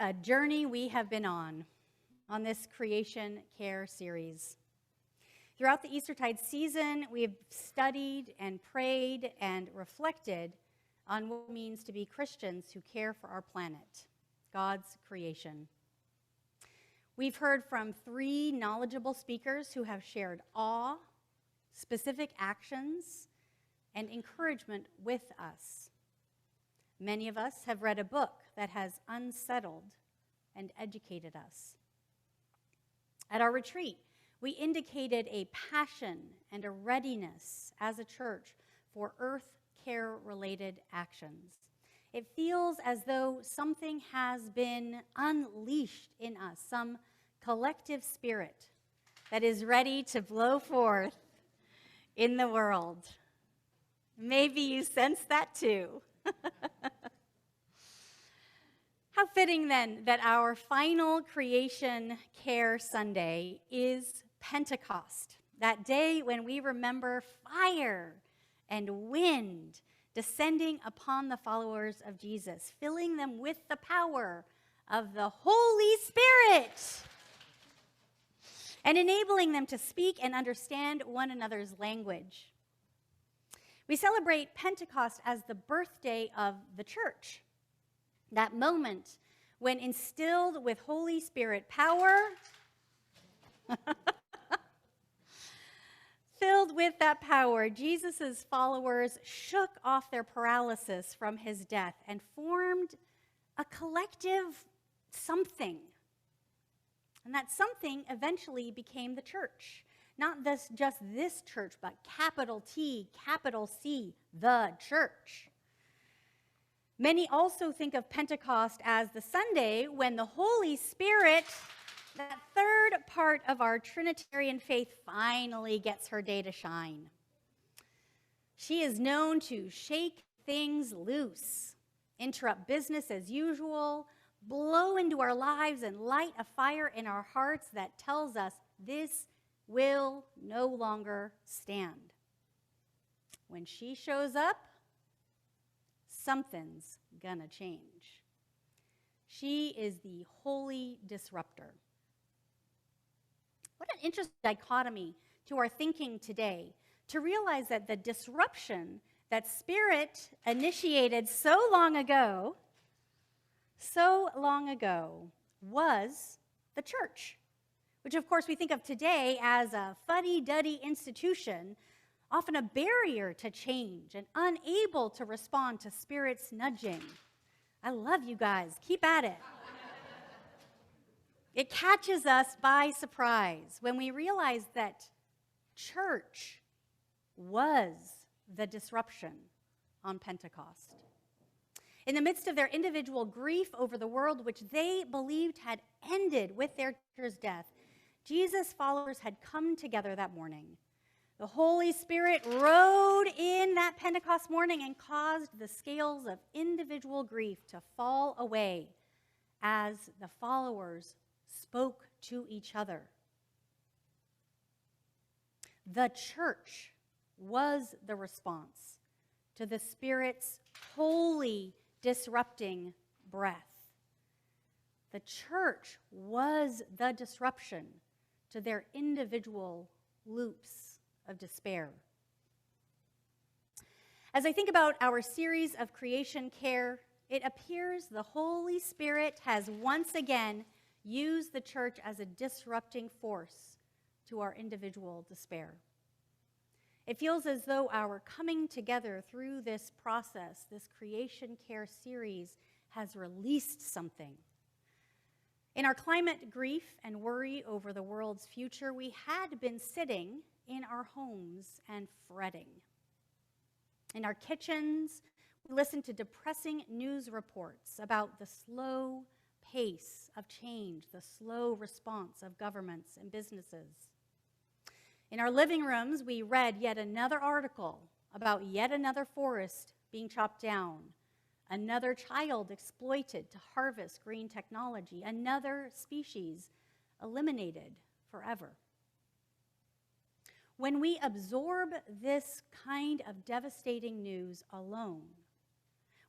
a journey we have been on this creation care series. Throughout the Eastertide season, we have studied and prayed and reflected on what it means to be Christians who care for our planet, God's creation. We've heard from 3 knowledgeable speakers who have shared awe, specific actions, and encouragement with us. Many of us have read a book that has unsettled and educated us. At our retreat, we indicated a passion and a readiness as a church for earth care-related actions. It feels as though something has been unleashed in us, some collective spirit that is ready to blow forth in the world. Maybe you sense that too. How fitting then that our final Creation Care Sunday is Pentecost, that day when we remember fire and wind descending upon the followers of Jesus, filling them with the power of the Holy Spirit and enabling them to speak and understand one another's language. We celebrate Pentecost as the birthday of the church, that moment when instilled with Holy Spirit power, filled with that power, Jesus' followers shook off their paralysis from his death and formed a collective something. And that something eventually became the church. Not just this church, but capital T, capital C, the church. Many also think of Pentecost as the Sunday when the Holy Spirit, that third part of our Trinitarian faith, finally gets her day to shine. She is known to shake things loose, interrupt business as usual, blow into our lives and light a fire in our hearts that tells us this will no longer stand. When she shows up, something's gonna change. She is the holy disruptor. What an interesting dichotomy to our thinking today, to realize that the disruption that Spirit initiated so long ago, was the church, which of course we think of today as a fuddy-duddy institution, often a barrier to change and unable to respond to Spirit's nudging. I love you guys. Keep at it. It catches us by surprise when we realize that church was the disruption on Pentecost. In the midst of their individual grief over the world which they believed had ended with their teacher's death, Jesus' followers had come together that morning. The Holy Spirit rode in that Pentecost morning and caused the scales of individual grief to fall away as the followers spoke to each other. The church was the response to the Spirit's holy disrupting breath. The church was the disruption to their individual loops of despair. As I think about our series of creation care, it appears the Holy Spirit has once again used the church as a disrupting force to our individual despair. It feels as though our coming together through this process, this creation care series, has released something. In our climate grief and worry over the world's future, we had been sitting in our homes and fretting. In our kitchens, we listened to depressing news reports about the slow pace of change, the slow response of governments and businesses. In our living rooms, we read yet another article about yet another forest being chopped down, another child exploited to harvest green technology, another species eliminated forever. When we absorb this kind of devastating news alone,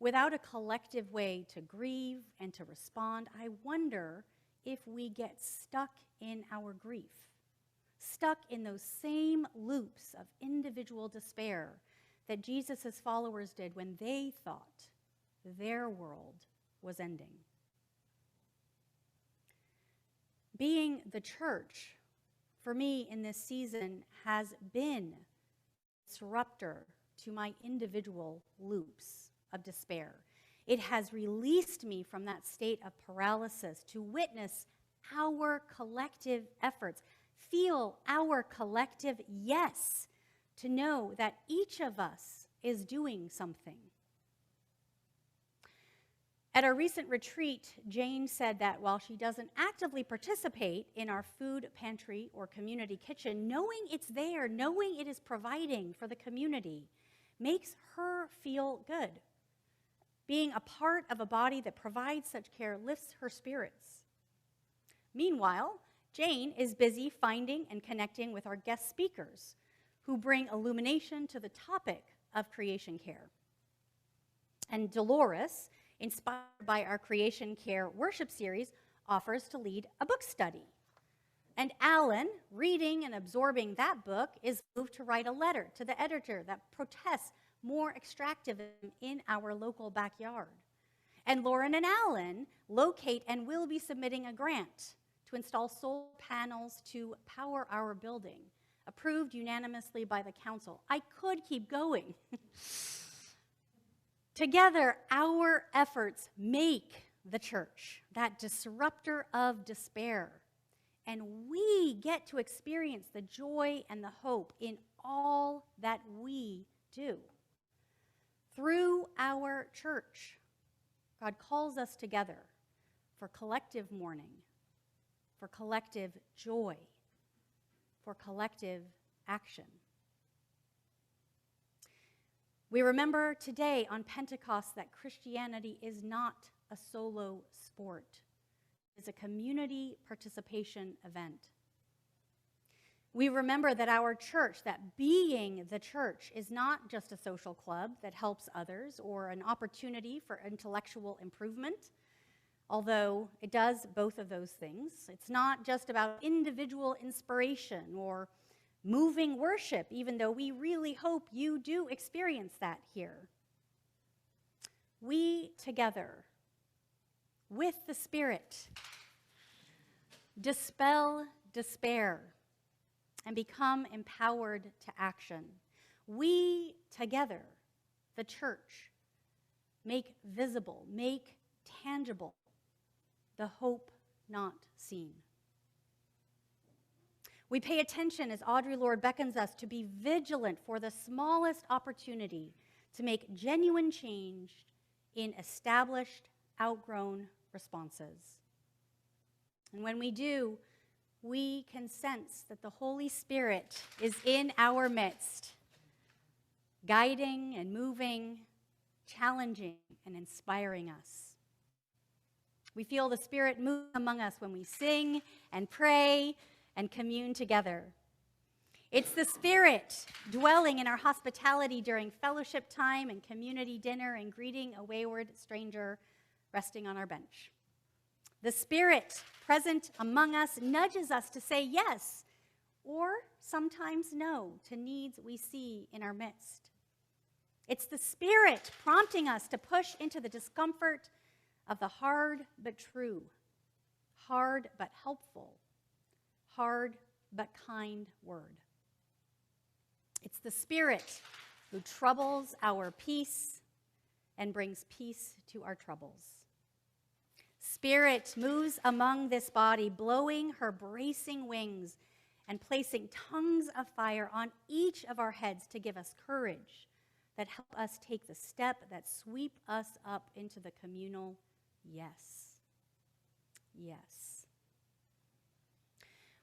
Without a collective way to grieve and to respond, I wonder if we get stuck in our grief, stuck in those same loops of individual despair that Jesus' followers did when they thought their world was ending. Being the church, for me in this season, has been a disruptor to my individual loops of despair. It has released me from that state of paralysis to witness our collective efforts, feel our collective yes, to know that each of us is doing something. At our recent retreat, Jane said that while she doesn't actively participate in our food pantry or community kitchen, knowing it's there, knowing it is providing for the community, makes her feel good. Being a part of a body that provides such care lifts her spirits. Meanwhile, Jane is busy finding and connecting with our guest speakers who bring illumination to the topic of creation care. And Dolores, inspired by our Creation Care worship series, offers to lead a book study. And Alan, reading and absorbing that book, is moved to write a letter to the editor that protests more extractivism in our local backyard. And Lauren and Alan locate and will be submitting a grant to install solar panels to power our building, approved unanimously by the council. I could keep going. Together, our efforts make the church that disruptor of despair. And we get to experience the joy and the hope in all that we do. Through our church, God calls us together for collective mourning, for collective joy, for collective action. We remember today on Pentecost that Christianity is not a solo sport. It's a community participation event. We remember that our church, that being the church, is not just a social club that helps others or an opportunity for intellectual improvement, although it does both of those things. It's not just about individual inspiration or moving worship, even though we really hope you do experience that here. We together, with the Spirit, dispel despair and become empowered to action. We together, the church, make visible, make tangible the hope not seen. We pay attention as Audre Lorde beckons us to be vigilant for the smallest opportunity to make genuine change in established, outgrown responses. And when we do, we can sense that the Holy Spirit is in our midst, guiding and moving, challenging and inspiring us. We feel the Spirit move among us when we sing and pray and commune together. It's the Spirit dwelling in our hospitality during fellowship time and community dinner and greeting a wayward stranger resting on our bench. The Spirit present among us nudges us to say yes or sometimes no to needs we see in our midst. It's the Spirit prompting us to push into the discomfort of the hard but true, hard but helpful, hard but kind word. It's the Spirit who troubles our peace and brings peace to our troubles. Spirit moves among this body, blowing her bracing wings and placing tongues of fire on each of our heads to give us courage that help us take the step that sweep us up into the communal yes. Yes.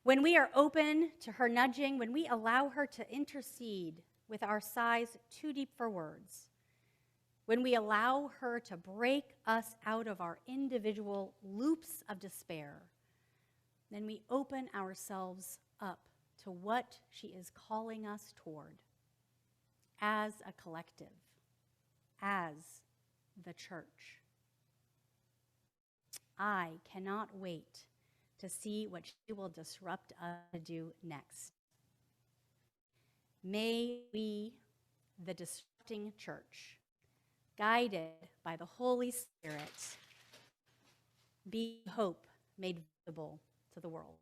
When we are open to her nudging, when we allow her to intercede with our sighs too deep for words, when we allow her to break us out of our individual loops of despair, then we open ourselves up to what she is calling us toward as a collective, as the church. I cannot wait to see what she will disrupt us to do next. May we, the disrupting church, guided by the Holy Spirit, be hope made visible to the world.